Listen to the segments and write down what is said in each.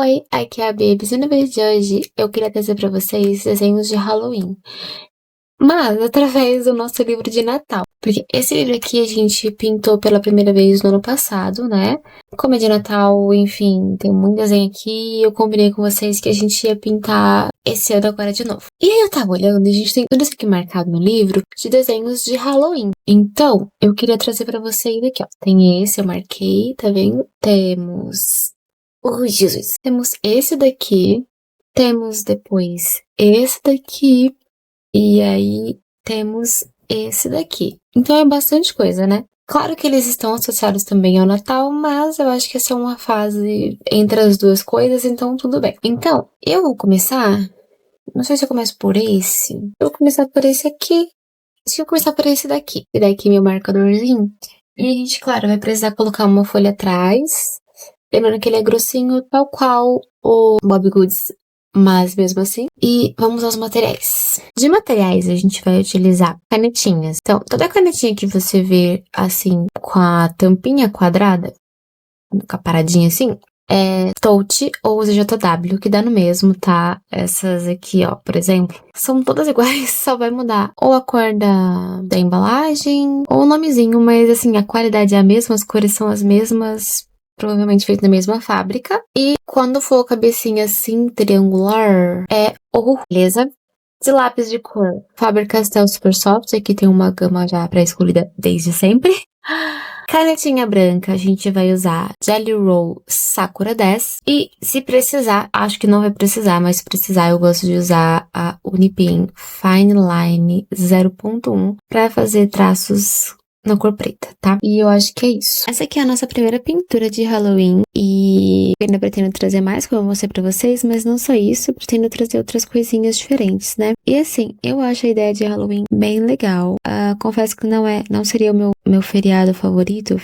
Oi, aqui é a Bibs e no vídeo de hoje eu queria trazer pra vocês desenhos de Halloween, mas através do nosso livro de Natal. Porque esse livro aqui a gente pintou pela primeira vez no ano passado, né? Como é de Natal, enfim, tem muito desenho aqui, eu combinei com vocês que a gente ia pintar esse ano agora de novo. E aí eu tava olhando e a gente tem tudo isso aqui marcado no livro de desenhos de Halloween. Então, eu queria trazer pra vocês aqui, ó. Tem esse, eu marquei, tá vendo? Temos... Jesus! Temos esse daqui, temos depois esse daqui, e aí temos esse daqui. Então é bastante coisa, né? Claro que eles estão associados também ao Natal, mas eu acho que essa é uma fase entre as duas coisas, então tudo bem. Então, eu vou começar, não sei se eu começo por esse, eu vou começar por esse aqui, acho que eu vou começar por esse daqui. E daqui meu marcadorzinho, e a gente, claro, vai precisar colocar uma folha atrás, lembrando que ele é grossinho, tal qual o Bobbie Goods, mas mesmo assim. E vamos aos materiais. De materiais, a gente vai utilizar canetinhas. Então, toda canetinha que você vê, assim, com a tampinha quadrada, com a paradinha assim, é Touch ou ZJW, que dá no mesmo, tá? Essas aqui, ó, por exemplo, são todas iguais, só vai mudar ou a cor da embalagem, ou o nomezinho, mas assim, a qualidade é a mesma, as cores são as mesmas, provavelmente feito na mesma fábrica. E quando for cabecinha assim, triangular, é ou beleza? De lápis de cor, Faber-Castell Super Soft, aqui tem uma gama já pré-escolhida desde sempre. Canetinha branca, a gente vai usar Jelly Roll Sakura 10. E se precisar, acho que não vai precisar, mas se precisar eu gosto de usar a Unipin Fine Line 0.1 para fazer traços na cor preta, tá? E eu acho que é isso. Essa aqui é a nossa primeira pintura de Halloween e eu ainda pretendo trazer mais, como eu mostrei pra vocês, mas não só isso, eu pretendo trazer outras coisinhas diferentes, né? E assim, eu acho a ideia de Halloween bem legal. Confesso que não seria o meu feriado favorito,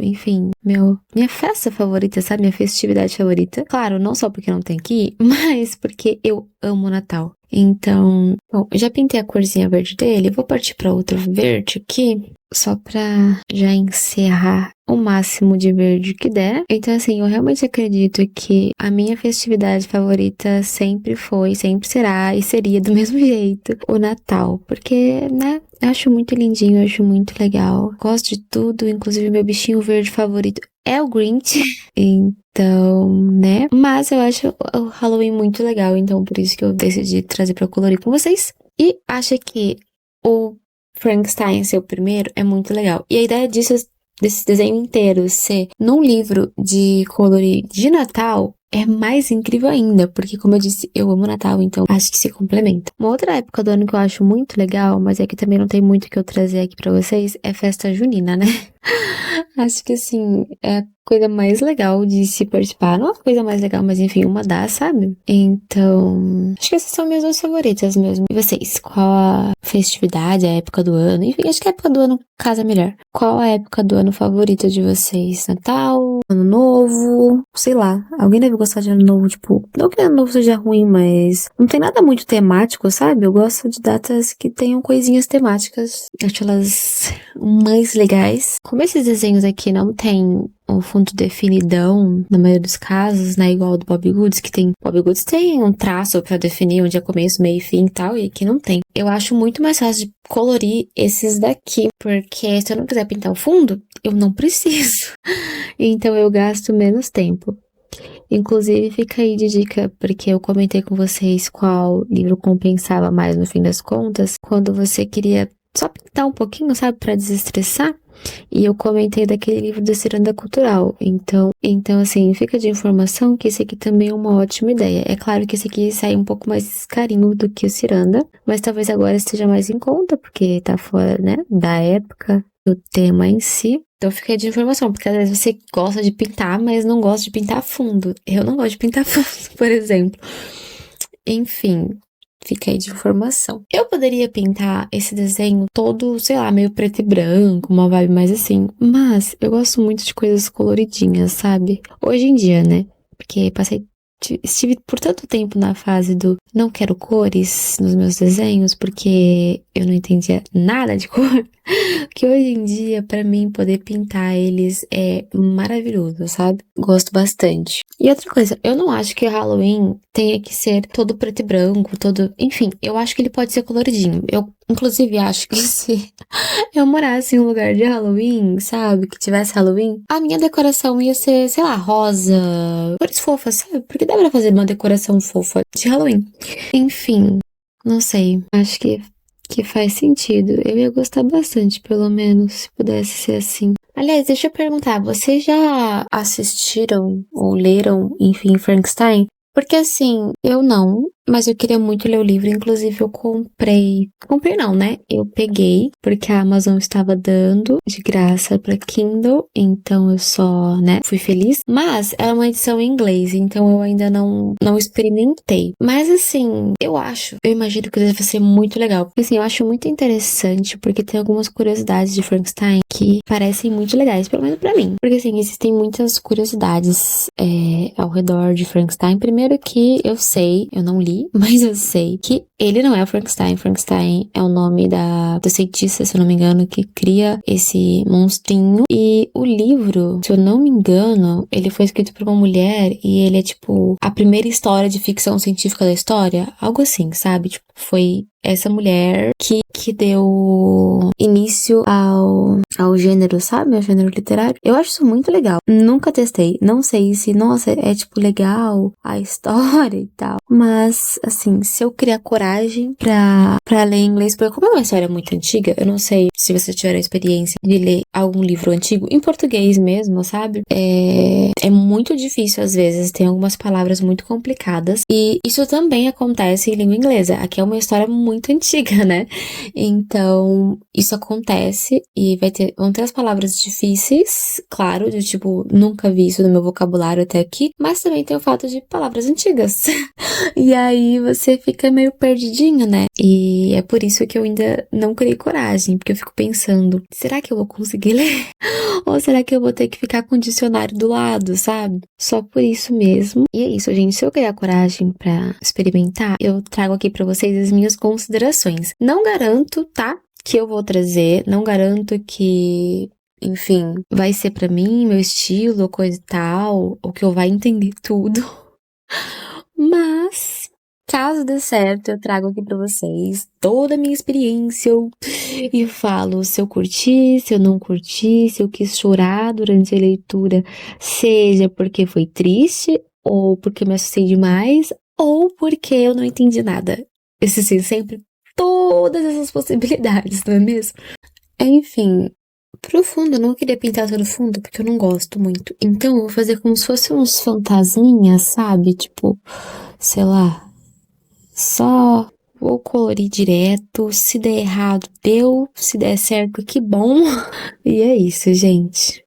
enfim, minha festa favorita, sabe? Minha festividade favorita. Claro, não só porque não tem aqui, mas porque eu amo Natal. Então, bom, eu já pintei a corzinha verde dele, vou partir para outro verde aqui, só pra já encerrar o máximo de verde que der. Então, assim, eu realmente acredito que a minha festividade favorita sempre foi, sempre será e seria do mesmo jeito o Natal, porque, né, eu acho muito lindinho, eu acho muito legal, gosto de tudo, inclusive meu bichinho verde favorito é o Grinch, então, né, mas eu acho o Halloween muito legal, então por isso que eu decidi trazer pra colorir com vocês. E acho que o Frankenstein ser o primeiro é muito legal. E a ideia desse desenho inteiro ser num livro de colorir de Natal é mais incrível ainda, porque como eu disse, eu amo Natal, então acho que se complementa. Uma outra época do ano que eu acho muito legal, mas é que também não tem muito que eu trazer aqui pra vocês, é festa junina, né? Acho que assim, é a coisa mais legal de se participar. Não é a coisa mais legal, mas enfim, uma das, sabe? Então, acho que essas são minhas duas favoritas mesmo. E vocês? Qual a festividade, a época do ano? Enfim, acho que a época do ano casa melhor. Qual a época do ano favorita de vocês? Natal? Ano Novo? Sei lá. Alguém deve gostar de Ano Novo, tipo... Não que Ano Novo seja ruim, mas... Não tem nada muito temático, sabe? Eu gosto de datas que tenham coisinhas temáticas. Acho elas mais legais. Como esses desenhos aqui não tem um fundo definidão, na maioria dos casos, né, igual o do Bobbie Goods, Bobbie Goods tem um traço pra definir onde é começo, meio e fim e tal, e aqui não tem. Eu acho muito mais fácil de colorir esses daqui, porque se eu não quiser pintar o fundo, eu não preciso. Então eu gasto menos tempo. Inclusive, fica aí de dica, porque eu comentei com vocês qual livro compensava mais no fim das contas, quando você queria só pintar um pouquinho, sabe, pra desestressar. E eu comentei daquele livro da Ciranda Cultural. Então, assim, fica de informação que esse aqui também é uma ótima ideia. É claro que esse aqui sai um pouco mais carinho do que o Ciranda, mas talvez agora esteja mais em conta, porque tá fora, né, da época, do tema em si. Então fica aí de informação, porque às vezes você gosta de pintar, mas não gosta de pintar fundo. Eu não gosto de pintar fundo, por exemplo. Enfim... Fica aí de informação. Eu poderia pintar esse desenho todo, sei lá, meio preto e branco, uma vibe mais assim. Mas eu gosto muito de coisas coloridinhas, sabe? Hoje em dia, né? Porque estive por tanto tempo na fase do não quero cores nos meus desenhos, porque eu não entendia nada de cor. Que hoje em dia, pra mim, poder pintar eles é maravilhoso, sabe? Gosto bastante. E outra coisa, eu não acho que Halloween tenha que ser todo preto e branco, todo. Enfim, eu acho que ele pode ser coloridinho. Eu, inclusive, acho que se eu morasse em um lugar de Halloween, sabe? Que tivesse Halloween, a minha decoração ia ser, sei lá, rosa, cores fofas, sabe? Porque dá pra fazer uma decoração fofa de Halloween. Enfim, não sei. Acho que faz sentido. Eu ia gostar bastante, pelo menos, se pudesse ser assim. Aliás, deixa eu perguntar, vocês já assistiram ou leram, enfim, Frankenstein? Porque assim, eu não, mas eu queria muito ler o livro, inclusive eu comprei. Comprei não, né? Eu peguei, porque a Amazon estava dando de graça pra Kindle, então eu só, né, fui feliz. Mas é uma edição em inglês, então eu ainda não experimentei. Mas assim, eu imagino que deve ser muito legal. Porque assim, eu acho muito interessante, porque tem algumas curiosidades de Frankenstein que parecem muito legais, pelo menos pra mim. Porque assim, existem muitas curiosidades ao redor de Frankenstein. Primeiro que eu sei, eu não li, mas eu sei que ele não é o Frankenstein. Frankenstein é o nome do cientista, se eu não me engano, que cria esse monstrinho. E o livro, se eu não me engano, ele foi escrito por uma mulher e ele é tipo a primeira história de ficção científica da história. Algo assim, sabe? Tipo, foi essa mulher que deu início ao gênero, sabe? Ao gênero literário. Eu acho isso muito legal. Nunca testei. Não sei se, nossa, é tipo legal a história e tal. Mas, assim, se eu criar coragem pra ler em inglês, porque como é uma história muito antiga, eu não sei se você tiver a experiência de ler algum livro antigo, em português mesmo, sabe? É muito difícil às vezes, tem algumas palavras muito complicadas. E isso também acontece em língua inglesa. Aqui é uma história muito antiga, né? Então, isso acontece e vão ter as palavras difíceis, claro, de tipo, nunca vi isso no meu vocabulário até aqui, mas também tem o fato de palavras antigas. E aí você fica meio perdidinho, né? E é por isso que eu ainda não criei coragem, porque eu fico pensando, será que eu vou conseguir ler? Ou será que eu vou ter que ficar com o dicionário do lado, sabe? Só por isso mesmo. E é isso, gente. Se eu criar coragem pra experimentar, eu trago aqui pra vocês as minhas considerações. Não garanto, tá? Que eu vou trazer, não garanto que, enfim, vai ser pra mim, meu estilo, coisa e tal, ou que eu vai entender tudo. Mas, caso dê certo, eu trago aqui pra vocês toda a minha experiência e falo se eu curti, se eu não curti, se eu quis chorar durante a leitura, seja porque foi triste, ou porque me assustei demais, ou porque eu não entendi nada. Existem sempre todas essas possibilidades, não é mesmo? Enfim, pro fundo, eu não queria pintar todo o fundo, porque eu não gosto muito. Então, eu vou fazer como se fossem uns fantasminhas, sabe? Tipo, sei lá, só vou colorir direto. Se der errado, deu. Se der certo, que bom. E é isso, gente.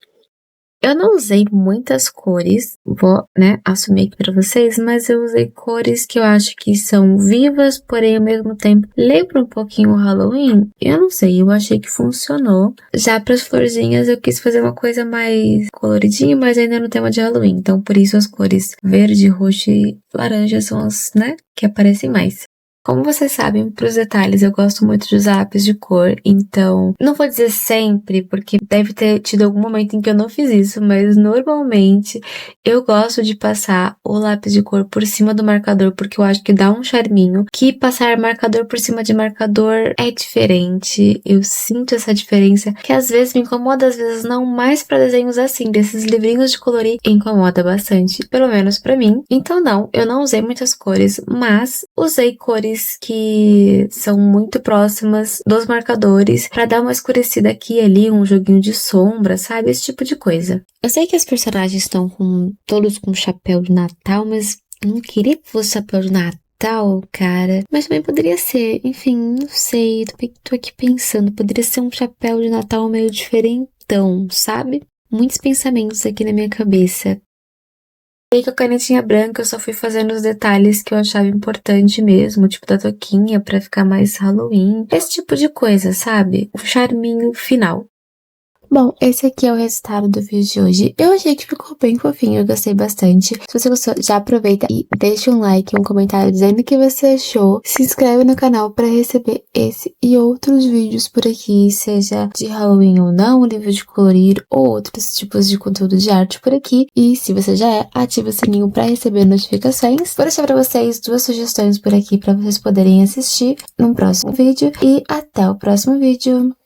Eu não usei muitas cores, vou, né, assumir aqui pra vocês, mas eu usei cores que eu acho que são vivas, porém ao mesmo tempo lembra um pouquinho o Halloween. Eu não sei, eu achei que funcionou. Já pras florzinhas eu quis fazer uma coisa mais coloridinha, mas ainda no tema de Halloween. Então por isso as cores verde, roxo e laranja são as, né, que aparecem mais. Como vocês sabem, para os detalhes eu gosto muito de usar lápis de cor, então não vou dizer sempre, porque deve ter tido algum momento em que eu não fiz isso, mas normalmente eu gosto de passar o lápis de cor por cima do marcador, porque eu acho que dá um charminho, que passar marcador por cima de marcador é diferente, eu sinto essa diferença, que às vezes me incomoda, às vezes não, mas para desenhos assim, desses livrinhos de colorir, incomoda bastante, pelo menos para mim. Então não, eu não usei muitas cores, mas usei cores que são muito próximas dos marcadores para dar uma escurecida aqui e ali, um joguinho de sombra, sabe? Esse tipo de coisa. Eu sei que os personagens estão todos com chapéu de Natal, mas eu não queria que fosse chapéu de Natal, cara. Mas também poderia ser, enfim, não sei, tô aqui pensando, poderia ser um chapéu de Natal meio diferentão, sabe? Muitos pensamentos aqui na minha cabeça. E aí com a canetinha branca eu só fui fazendo os detalhes que eu achava importante mesmo, tipo da toquinha pra ficar mais Halloween. Esse tipo de coisa, sabe? O charminho final. Bom, esse aqui é o resultado do vídeo de hoje. Eu achei que ficou bem fofinho, eu gostei bastante. Se você gostou, já aproveita e deixa um like, um comentário dizendo o que você achou. Se inscreve no canal para receber esse e outros vídeos por aqui, seja de Halloween ou não, livro de colorir ou outros tipos de conteúdo de arte por aqui. E se você já é, ativa o sininho para receber notificações. Vou deixar para vocês 2 sugestões por aqui para vocês poderem assistir no próximo vídeo. E até o próximo vídeo!